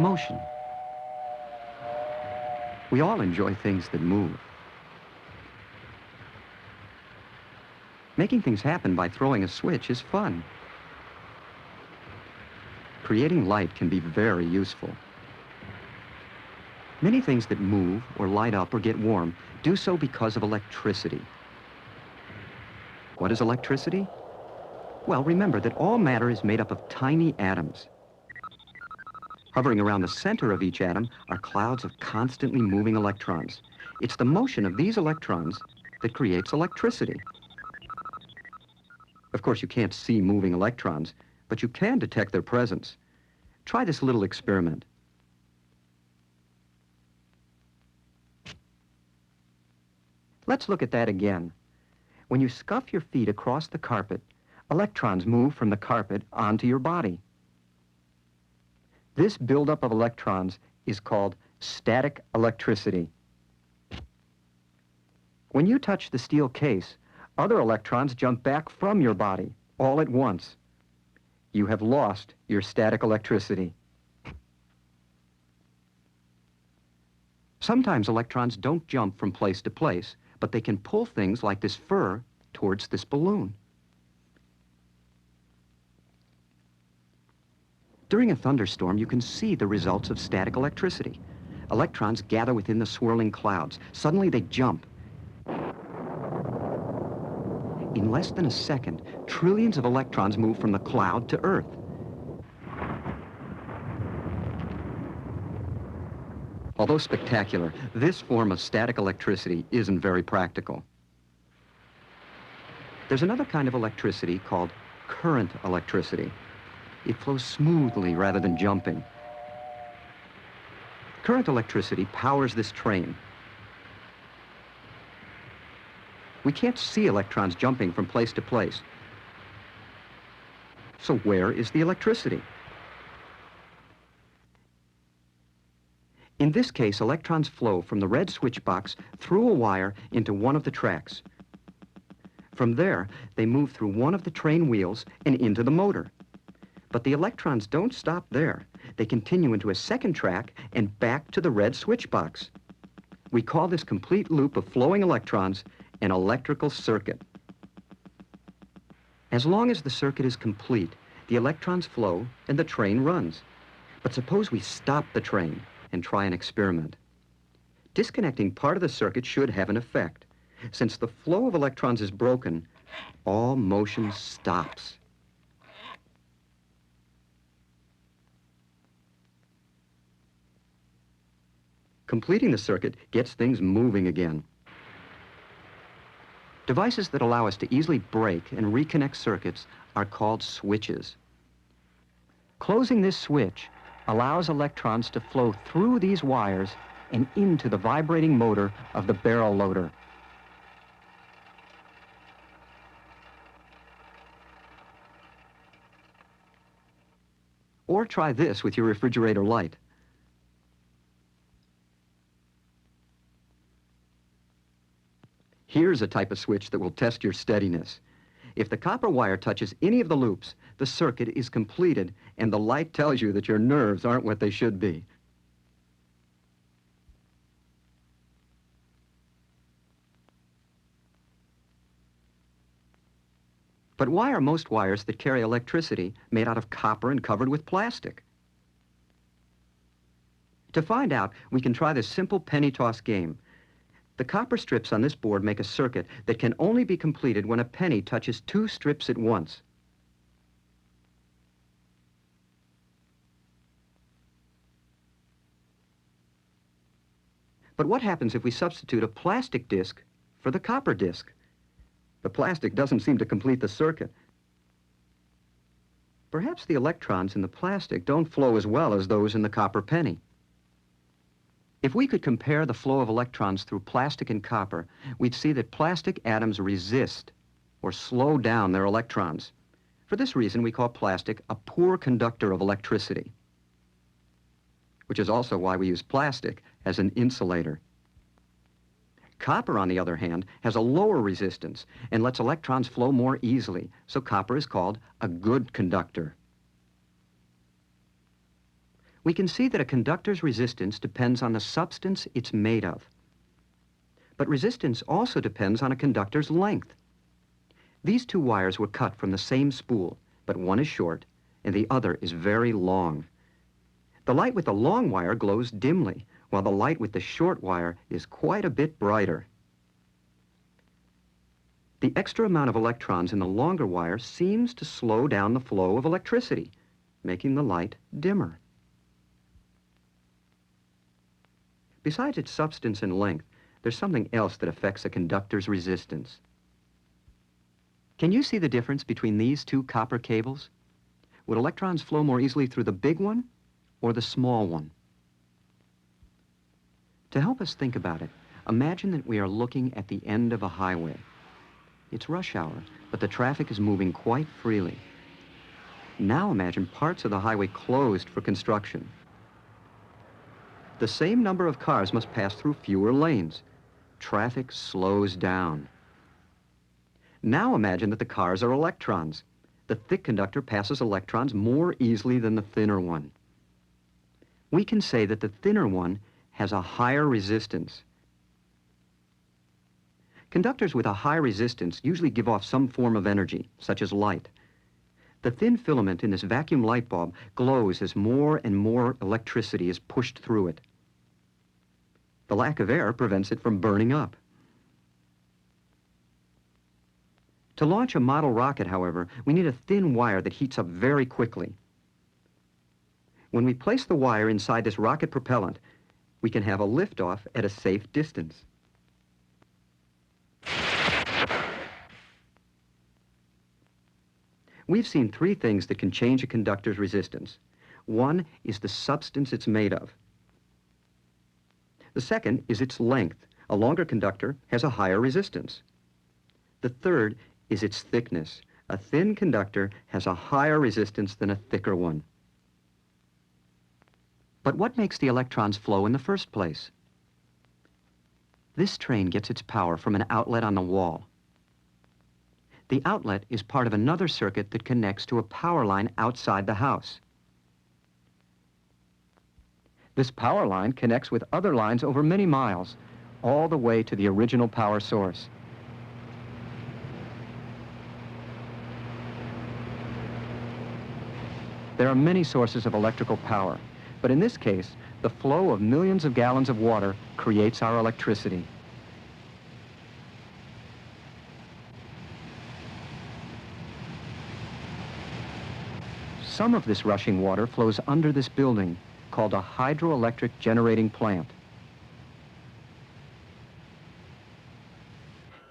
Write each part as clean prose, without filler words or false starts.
motion. We all enjoy things that move. Making things happen by throwing a switch is fun. Creating light can be very useful. Many things that move or light up or get warm do so because of electricity. What is electricity? Well, remember that all matter is made up of tiny atoms. Hovering around the center of each atom are clouds of constantly moving electrons. It's the motion of these electrons that creates electricity. Of course, you can't see moving electrons, but you can detect their presence. Try this little experiment. Let's look at that again. When you scuff your feet across the carpet, electrons move from the carpet onto your body. This buildup of electrons is called static electricity. When you touch the steel case, other electrons jump back from your body all at once. You have lost your static electricity. Sometimes electrons don't jump from place to place, but they can pull things like this fur towards this balloon. During a thunderstorm, you can see the results of static electricity. Electrons gather within the swirling clouds. Suddenly they jump. In less than a second, trillions of electrons move from the cloud to Earth. Although spectacular, this form of static electricity isn't very practical. There's another kind of electricity called current electricity. It flows smoothly rather than jumping. Current electricity powers this train. We can't see electrons jumping from place to place. So where is the electricity? In this case, electrons flow from the red switch box through a wire into one of the tracks. From there, they move through one of the train wheels and into the motor. But the electrons don't stop there. They continue into a second track and back to the red switch box. We call this complete loop of flowing electrons an electrical circuit. As long as the circuit is complete, the electrons flow and the train runs. But suppose we stop the train and try an experiment. Disconnecting part of the circuit should have an effect. Since the flow of electrons is broken, all motion stops. Completing the circuit gets things moving again. Devices that allow us to easily break and reconnect circuits are called switches. Closing this switch allows electrons to flow through these wires and into the vibrating motor of the barrel loader. Or try this with your refrigerator light. Here's a type of switch that will test your steadiness. If the copper wire touches any of the loops, the circuit is completed, and the light tells you that your nerves aren't what they should be. But why are most wires that carry electricity made out of copper and covered with plastic? To find out, we can try this simple penny toss game. The copper strips on this board make a circuit that can only be completed when a penny touches two strips at once. But what happens if we substitute a plastic disc for the copper disc? The plastic doesn't seem to complete the circuit. Perhaps the electrons in the plastic don't flow as well as those in the copper penny. If we could compare the flow of electrons through plastic and copper, we'd see that plastic atoms resist or slow down their electrons. For this reason, we call plastic a poor conductor of electricity, which is also why we use plastic as an insulator. Copper, on the other hand, has a lower resistance and lets electrons flow more easily, so copper is called a good conductor. We can see that a conductor's resistance depends on the substance it's made of. But resistance also depends on a conductor's length. These two wires were cut from the same spool, but one is short and the other is very long. The light with the long wire glows dimly, while the light with the short wire is quite a bit brighter. The extra amount of electrons in the longer wire seems to slow down the flow of electricity, making the light dimmer. Besides its substance and length, there's something else that affects a conductor's resistance. Can you see the difference between these two copper cables? Would electrons flow more easily through the big one or the small one? To help us think about it, imagine that we are looking at the end of a highway. It's rush hour, but the traffic is moving quite freely. Now imagine parts of the highway closed for construction. The same number of cars must pass through fewer lanes. Traffic slows down. Now imagine that the cars are electrons. The thick conductor passes electrons more easily than the thinner one. We can say that the thinner one has a higher resistance. Conductors with a high resistance usually give off some form of energy, such as light. The thin filament in this vacuum light bulb glows as more and more electricity is pushed through it. The lack of air prevents it from burning up. To launch a model rocket, however, we need a thin wire that heats up very quickly. When we place the wire inside this rocket propellant, we can have a liftoff at a safe distance. We've seen three things that can change a conductor's resistance. One is the substance it's made of. The second is its length. A longer conductor has a higher resistance. The third is its thickness. A thin conductor has a higher resistance than a thicker one. But what makes the electrons flow in the first place? This train gets its power from an outlet on the wall. The outlet is part of another circuit that connects to a power line outside the house. This power line connects with other lines over many miles, all the way to the original power source. There are many sources of electrical power, but in this case, the flow of millions of gallons of water creates our electricity. Some of this rushing water flows under this building, called a hydroelectric generating plant.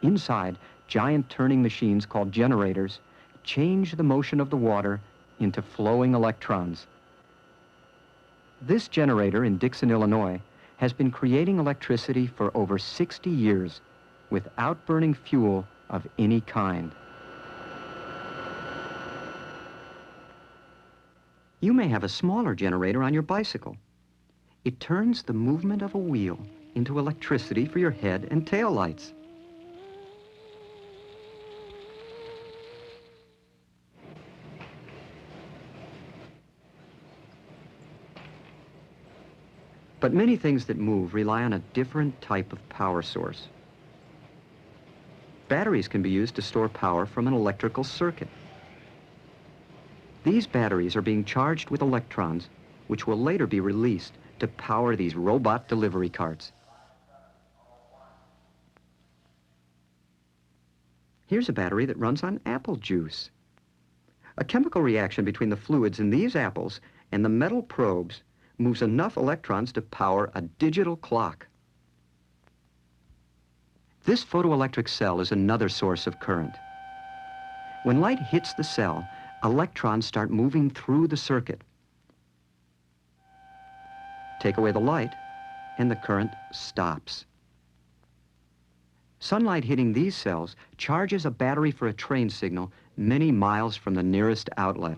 Inside, giant turning machines called generators change the motion of the water into flowing electrons. This generator in Dixon, Illinois, has been creating electricity for over 60 years without burning fuel of any kind. You may have a smaller generator on your bicycle. It turns the movement of a wheel into electricity for your head and tail lights. But many things that move rely on a different type of power source. Batteries can be used to store power from an electrical circuit. These batteries are being charged with electrons, which will later be released to power these robot delivery carts. Here's a battery that runs on apple juice. A chemical reaction between the fluids in these apples and the metal probes moves enough electrons to power a digital clock. This photoelectric cell is another source of current. When light hits the cell, electrons start moving through the circuit. Take away the light, and the current stops. Sunlight hitting these cells charges a battery for a train signal many miles from the nearest outlet.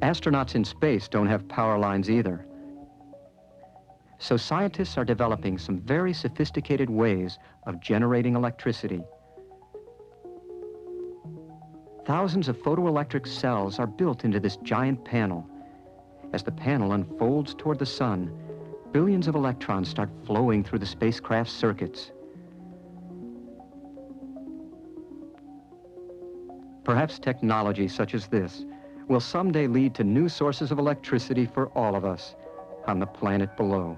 Astronauts in space don't have power lines either. So scientists are developing some very sophisticated ways of generating electricity. Thousands of photoelectric cells are built into this giant panel. As the panel unfolds toward the sun, billions of electrons start flowing through the spacecraft's circuits. Perhaps technology such as this will someday lead to new sources of electricity for all of us on the planet below.